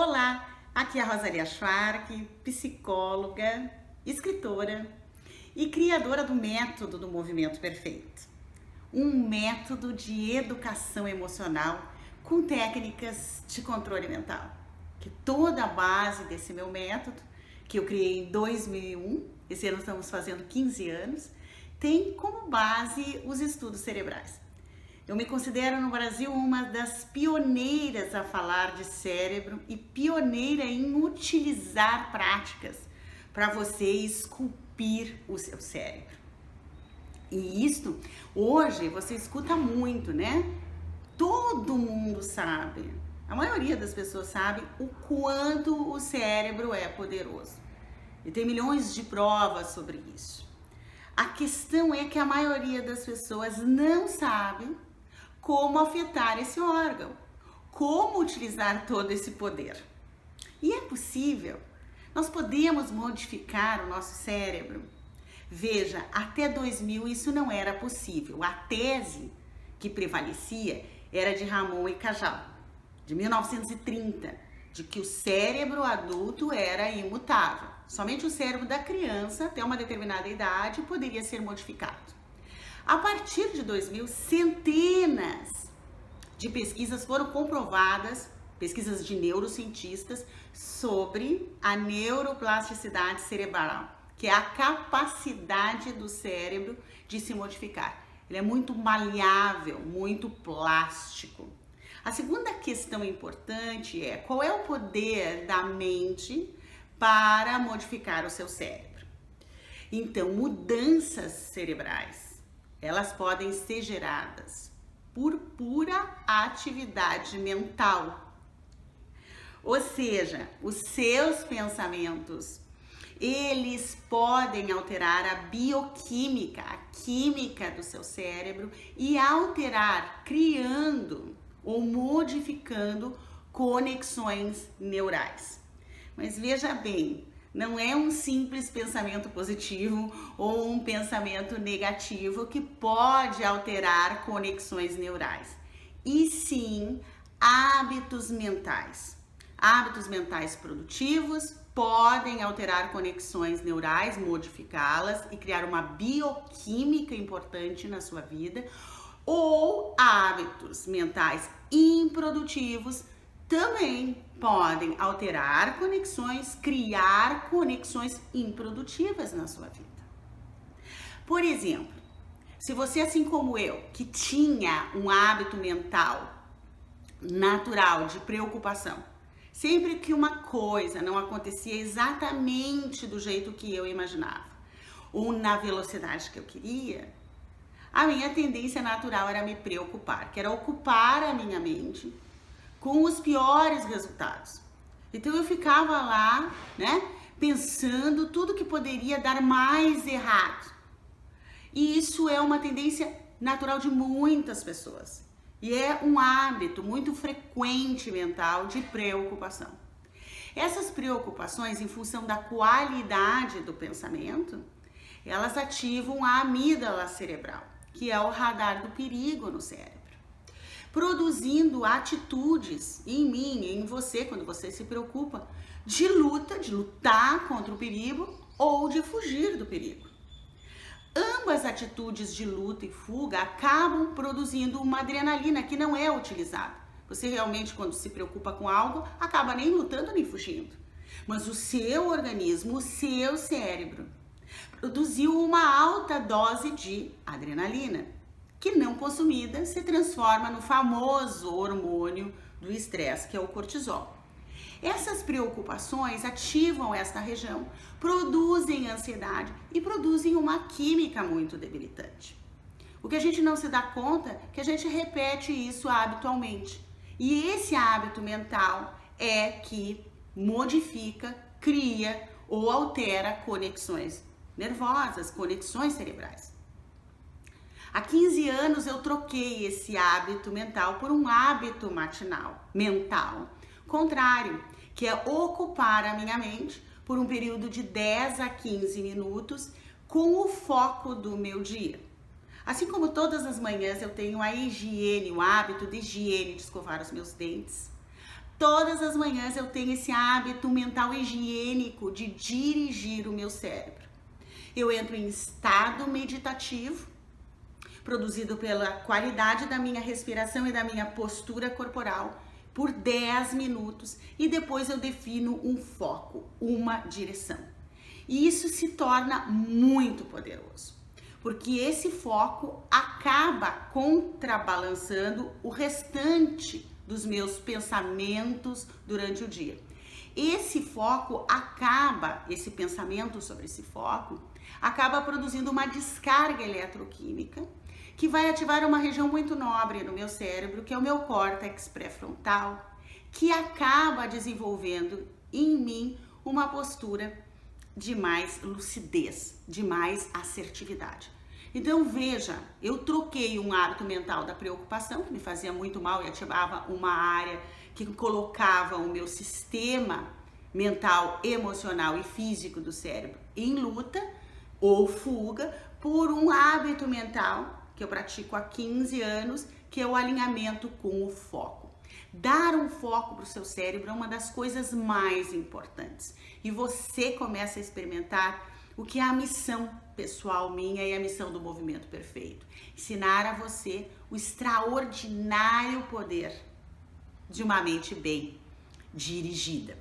Olá, aqui é a Rosalia Schwark, psicóloga, escritora e criadora do método do Movimento Perfeito. Um método de educação emocional com técnicas de controle mental. Que toda a base desse meu método, que eu criei em 2001, esse ano estamos fazendo 15 anos, tem como base os estudos cerebrais. Eu me considero no Brasil uma das pioneiras a falar de cérebro e pioneira em utilizar práticas para você esculpir o seu cérebro. E isto, hoje, você escuta muito, né? Todo mundo sabe, a maioria das pessoas sabe o quanto o cérebro é poderoso. E tem milhões de provas sobre isso. A questão é que a maioria das pessoas não sabe como afetar esse órgão, como utilizar todo esse poder. E é possível, nós podemos modificar o nosso cérebro. Veja, até 2000 isso não era possível. A tese que prevalecia era de Ramon e Cajal, de 1930, de que o cérebro adulto era imutável. Somente o cérebro da criança, até uma determinada idade, poderia ser modificado. A partir de 2000, centenas de pesquisas foram comprovadas, pesquisas de neurocientistas, sobre a neuroplasticidade cerebral, que é a capacidade do cérebro de se modificar. Ele é muito maleável, muito plástico. A segunda questão importante é qual é o poder da mente para modificar o seu cérebro. Então, mudanças cerebrais, elas podem ser geradas por pura atividade mental. Ou seja, os seus pensamentos, eles podem alterar a bioquímica, a química do seu cérebro e alterar, criando ou modificando conexões neurais. Mas veja bem, não é um simples pensamento positivo ou um pensamento negativo que pode alterar conexões neurais, e sim hábitos mentais. Hábitos mentais produtivos podem alterar conexões neurais, modificá-las e criar uma bioquímica importante na sua vida, ou hábitos mentais improdutivos também podem alterar conexões, criar conexões improdutivas na sua vida. Por exemplo, se você, assim como eu, que tinha um hábito mental natural de preocupação, sempre que uma coisa não acontecia exatamente do jeito que eu imaginava, ou na velocidade que eu queria, a minha tendência natural era me preocupar, que era ocupar a minha mente com os piores resultados. Então eu ficava lá, né, pensando tudo que poderia dar mais errado. E isso é uma tendência natural de muitas pessoas. E é um hábito muito frequente mental de preocupação. Essas preocupações, em função da qualidade do pensamento, elas ativam a amígdala cerebral, que é o radar do perigo no cérebro, produzindo atitudes em mim, em você, quando você se preocupa, de luta, de lutar contra o perigo ou de fugir do perigo. Ambas atitudes de luta e fuga acabam produzindo uma adrenalina que não é utilizada. Você realmente, quando se preocupa com algo, acaba nem lutando nem fugindo. Mas o seu organismo, o seu cérebro, produziu uma alta dose de adrenalina, que não consumida se transforma no famoso hormônio do estresse, que é o cortisol. Essas preocupações ativam esta região, produzem ansiedade e produzem uma química muito debilitante. O que a gente não se dá conta é que a gente repete isso habitualmente. E esse hábito mental é que modifica, cria ou altera conexões nervosas, conexões cerebrais. Há 15 anos eu troquei esse hábito mental por um hábito mental contrário, que é ocupar a minha mente por um período de 10 a 15 minutos com o foco do meu dia. Assim como todas as manhãs eu tenho a higiene, o hábito de higiene de escovar os meus dentes, Todas as manhãs eu tenho esse hábito mental higiênico de dirigir o meu cérebro. Eu entro em estado meditativo, produzido pela qualidade da minha respiração e da minha postura corporal, por 10 minutos, e depois eu defino um foco, uma direção. E isso se torna muito poderoso, porque esse foco acaba contrabalançando o restante dos meus pensamentos durante o dia. Esse pensamento sobre esse foco, acaba produzindo uma descarga eletroquímica que vai ativar uma região muito nobre no meu cérebro, que é o meu córtex pré-frontal, que acaba desenvolvendo em mim uma postura de mais lucidez, de mais assertividade. Então veja, eu troquei um hábito mental da preocupação, que me fazia muito mal e ativava uma área que colocava o meu sistema mental, emocional e físico do cérebro em luta ou fuga, por um hábito mental que eu pratico há 15 anos, que é o alinhamento com o foco. Dar um foco para o seu cérebro é uma das coisas mais importantes. E você começa a experimentar o que é a missão pessoal minha e a missão do Movimento Perfeito. Ensinar a você o extraordinário poder de uma mente bem dirigida.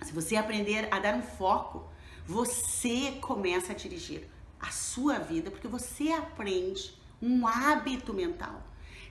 Se você aprender a dar um foco, você começa a dirigir a sua vida, porque você aprende um hábito mental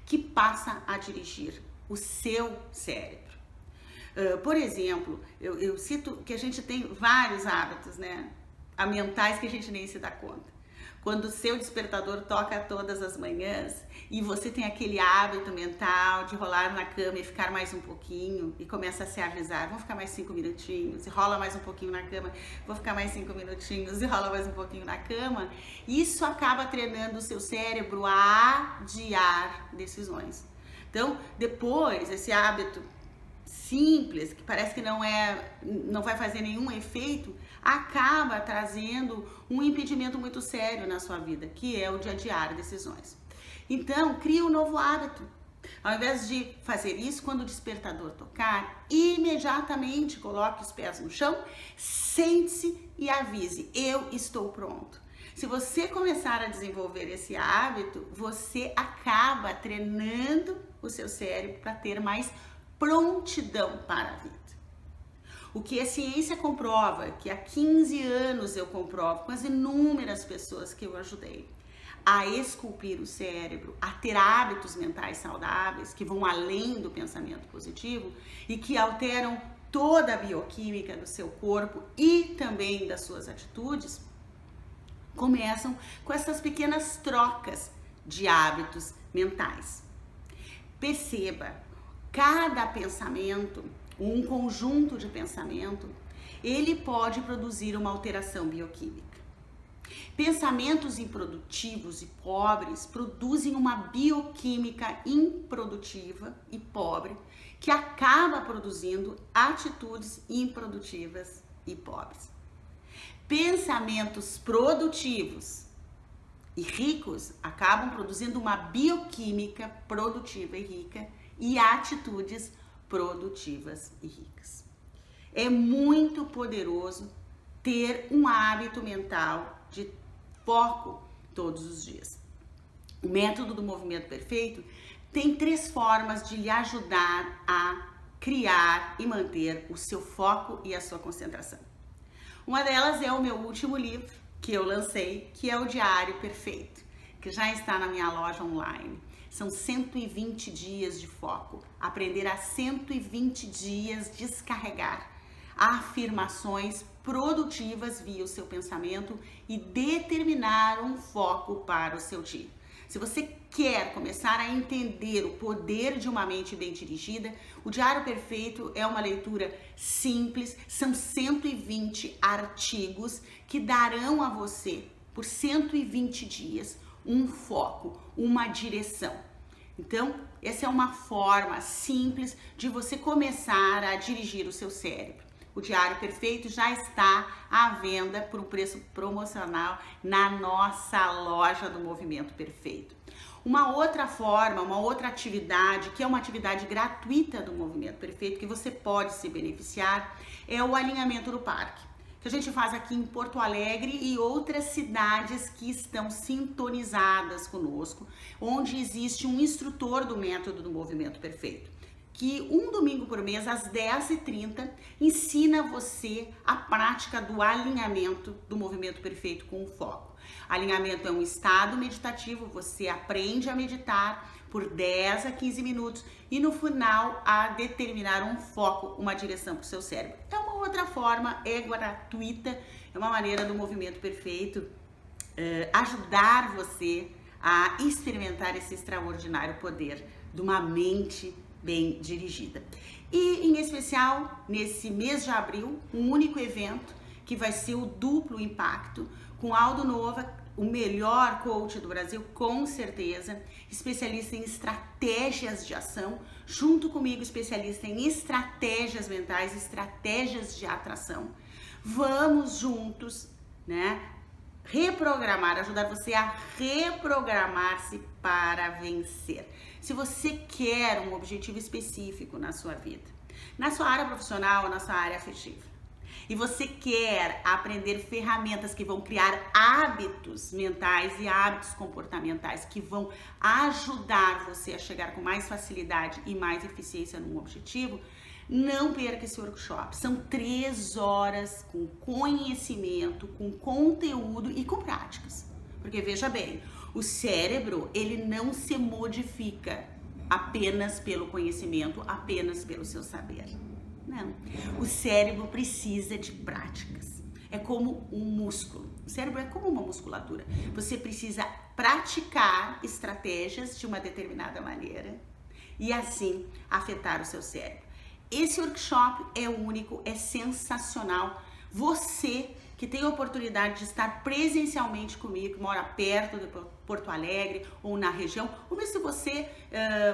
que passa a dirigir o seu cérebro. Por exemplo, eu cito que a gente tem vários hábitos, né, mentais que a gente nem se dá conta. Quando o seu despertador toca todas as manhãs e você tem aquele hábito mental de rolar na cama e ficar mais um pouquinho e começa a se avisar, vamos ficar mais 5 minutinhos, e rola mais um pouquinho na cama, vou ficar mais 5 minutinhos e rola mais um pouquinho na cama, isso acaba treinando o seu cérebro a adiar decisões. Então, depois, esse hábito simples, que parece que não vai fazer nenhum efeito, acaba trazendo um impedimento muito sério na sua vida, que é o de adiar decisões. Então, cria um novo hábito. Ao invés de fazer isso, quando o despertador tocar, imediatamente coloque os pés no chão, sente-se e avise, eu estou pronto. Se você começar a desenvolver esse hábito, você acaba treinando o seu cérebro para ter mais prontidão para a vida. O que a ciência comprova, que há 15 anos eu comprovo com as inúmeras pessoas que eu ajudei a esculpir o cérebro, a ter hábitos mentais saudáveis que vão além do pensamento positivo e que alteram toda a bioquímica do seu corpo e também das suas atitudes, começam com essas pequenas trocas de hábitos mentais. Perceba, cada pensamento, um conjunto de pensamento, ele pode produzir uma alteração bioquímica. Pensamentos improdutivos e pobres produzem uma bioquímica improdutiva e pobre que acaba produzindo atitudes improdutivas e pobres. Pensamentos produtivos e ricos acabam produzindo uma bioquímica produtiva e rica e atitudes produtivas e ricas. É muito poderoso ter um hábito mental de foco todos os dias. O método do Movimento Perfeito tem 3 formas de lhe ajudar a criar e manter o seu foco e a sua concentração. Uma delas é o meu último livro que eu lancei, que é o Diário Perfeito, que já está na minha loja online. São 120 dias de foco. Aprender a 120 dias descarregar afirmações produtivas via o seu pensamento e determinar um foco para o seu dia. Se você quer começar a entender o poder de uma mente bem dirigida, o Diário Perfeito é uma leitura simples, são 120 artigos que darão a você, por 120 dias, um foco, uma direção. Então, essa é uma forma simples de você começar a dirigir o seu cérebro. O Diário Perfeito já está à venda por um preço promocional na nossa loja do Movimento Perfeito. Uma outra forma, uma outra atividade, que é uma atividade gratuita do Movimento Perfeito, que você pode se beneficiar, é o alinhamento no parque, que a gente faz aqui em Porto Alegre e outras cidades que estão sintonizadas conosco, onde existe um instrutor do método do Movimento Perfeito, que um domingo por mês, às 10h30, ensina você a prática do alinhamento do Movimento Perfeito com o foco. Alinhamento é um estado meditativo, você aprende a meditar por 10 a 15 minutos e no final a determinar um foco, uma direção para o seu cérebro. É uma outra forma, é gratuita, é uma maneira do Movimento Perfeito ajudar você a experimentar esse extraordinário poder de uma mente bem dirigida. E em especial, nesse mês de abril, um único evento que vai ser o Duplo Impacto, com Aldo Nova, o melhor coach do Brasil, com certeza, especialista em estratégias de ação, junto comigo, especialista em estratégias mentais, estratégias de atração. Vamos juntos, né, reprogramar, ajudar você a reprogramar-se para vencer. Se você quer um objetivo específico na sua vida, na sua área profissional, na sua área afetiva, e você quer aprender ferramentas que vão criar hábitos mentais e hábitos comportamentais que vão ajudar você a chegar com mais facilidade e mais eficiência num objetivo, não perca esse workshop. São 3 horas com conhecimento, com conteúdo e com práticas. Porque veja bem, o cérebro, ele não se modifica apenas pelo conhecimento, apenas pelo seu saber. Não. O cérebro precisa de práticas. É como um músculo. O cérebro é como uma musculatura. Você precisa praticar estratégias de uma determinada maneira e assim afetar o seu cérebro. Esse workshop é único, é sensacional. Você que tem a oportunidade de estar presencialmente comigo, que mora perto de Porto Alegre ou na região, ou mesmo se você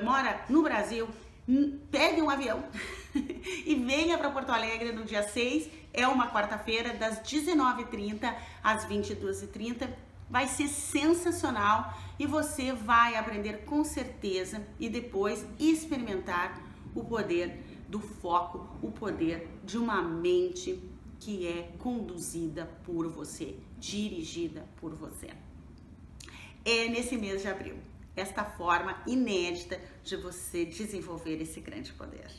mora no Brasil, pegue um avião e venha para Porto Alegre no dia 6, é uma quarta-feira, das 19h30 às 22h30. Vai ser sensacional e você vai aprender com certeza e depois experimentar o poder do foco, o poder de uma mente que é conduzida por você, dirigida por você. É nesse mês de abril, esta forma inédita de você desenvolver esse grande poder.